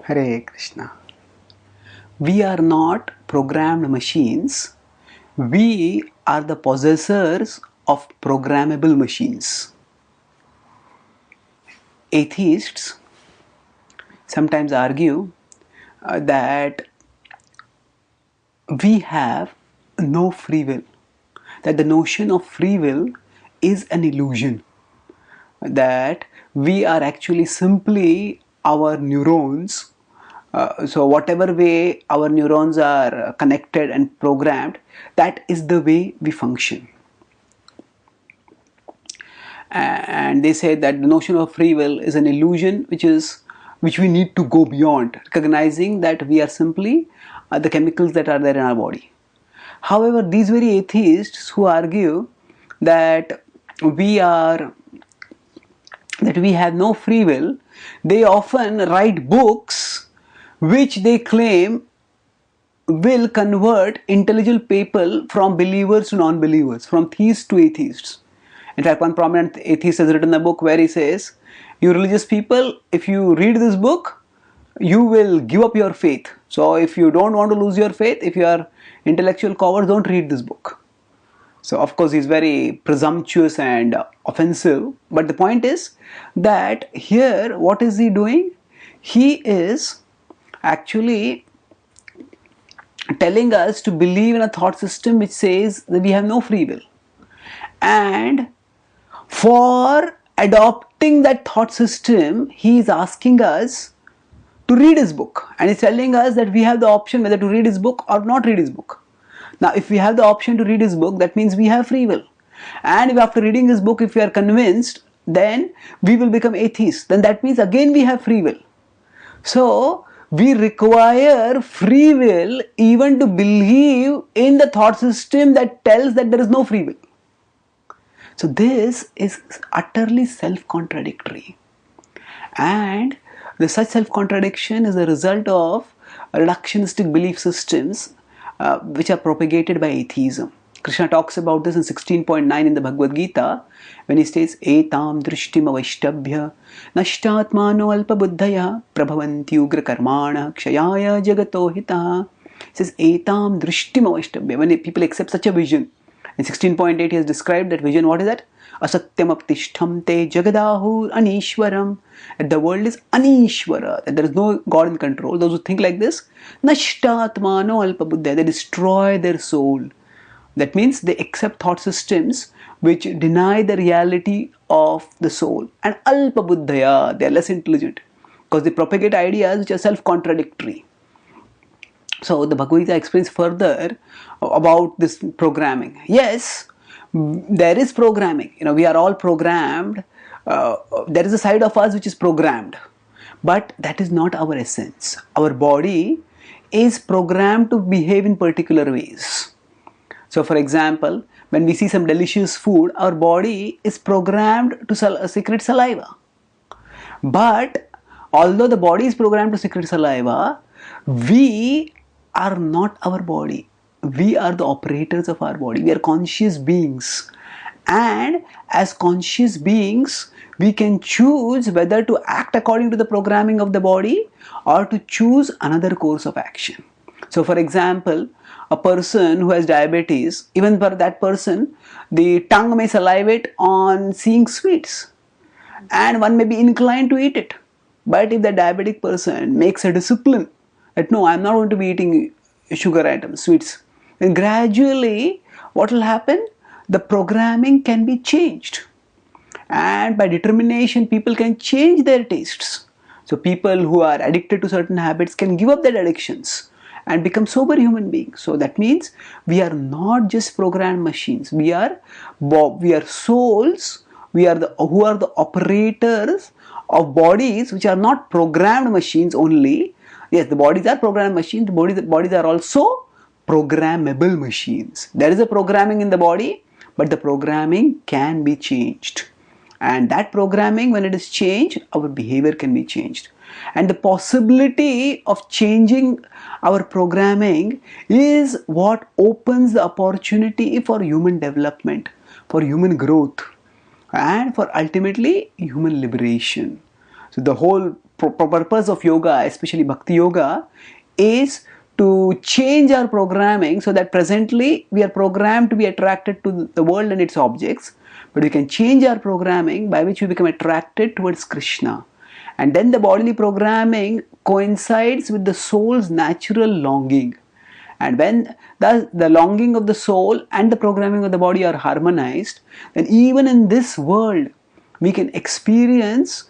Hare Krishna. We are not programmed machines. We are the possessors of programmable machines. Atheists sometimes argue that we have no free will, that the notion of free will is an illusion, that we are actually simply our neurons. So whatever way our neurons are connected and programmed, that is the way we function. And they say that the notion of free will is an illusion which we need to go beyond, recognizing that we are simply the chemicals that are there in our body. However, these very atheists who argue that we have no free will, they often write books which they claim will convert intelligent people from believers to non-believers, from theists to atheists. In fact, one prominent atheist has written a book where he says, you religious people, if you read this book, you will give up your faith. So if you don't want to lose your faith, if you are intellectual cowards, don't read this book. So of course he's very presumptuous and offensive, but the point is that here what is he doing? He is actually telling us to believe in a thought system which says that we have no free will. And for adopting that thought system, he is asking us to read his book, and he's telling us that we have the option whether to read his book or not read his book. Now if we have the option to read his book, that means we have free will. And if after reading his book, if we are convinced, then we will become atheists. Then that means again we have free will. So we require free will even to believe in the thought system that tells that there is no free will. So this is utterly self-contradictory. And such self-contradiction is a result of reductionistic belief systems which are propagated by atheism. Krishna talks about this in 16.9 in the Bhagavad Gita when he states, Etam drishtim avaishtabhya nashtatmano alpa buddhaya prabhavanti ugra karmana kshayaya jagato hitaha. He says, Etam drishtim avaishtabhya. When people accept such a vision, in 16.8 he has described that vision. What is that? Asatyam aptishtamte jagadahur anishwaram. That the world is anishwara, that there is no God in control. Those who think like this, nashtatmano alpa buddhaya, they destroy their soul. That means they accept thought systems which deny the reality of the soul. And alpa buddhaya, they are less intelligent because they propagate ideas which are self-contradictory. So the Bhagavad Gita explains further about this programming. Yes, there is programming. We are all programmed. There is a side of us which is programmed. But that is not our essence. Our body is programmed to behave in particular ways. So for example, when we see some delicious food, our body is programmed to secrete saliva. But although the body is programmed to secrete saliva, we are not our body. We are the operators of our body. We are conscious beings. And as conscious beings, we can choose whether to act according to the programming of the body or to choose another course of action. So for example, a person who has diabetes, even for that person, the tongue may salivate on seeing sweets and one may be inclined to eat it. But if the diabetic person makes a discipline that no, I am not going to be eating sugar items, sweets, then gradually what will happen? The programming can be changed. And by determination, people can change their tastes. So people who are addicted to certain habits can give up their addictions and become sober human beings. So that means we are not just programmed machines. We are souls. Who are the operators of bodies which are not programmed machines only. Yes, the bodies are programmed machines. The bodies are also programmable machines. There is a programming in the body, but the programming can be changed. And that programming, when it is changed, our behavior can be changed. And the possibility of changing our programming is what opens the opportunity for human development, for human growth, and for ultimately human liberation. So the whole purpose of yoga, especially bhakti yoga, is to change our programming, so that presently we are programmed to be attracted to the world and its objects, but we can change our programming by which we become attracted towards Krishna. And then the bodily programming coincides with the soul's natural longing. And when the longing of the soul and the programming of the body are harmonized, then even in this world we can experience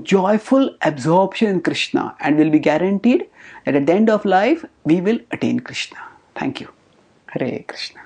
joyful absorption in Krishna, and will be guaranteed that at the end of life we will attain Krishna. Thank you. Hare Krishna.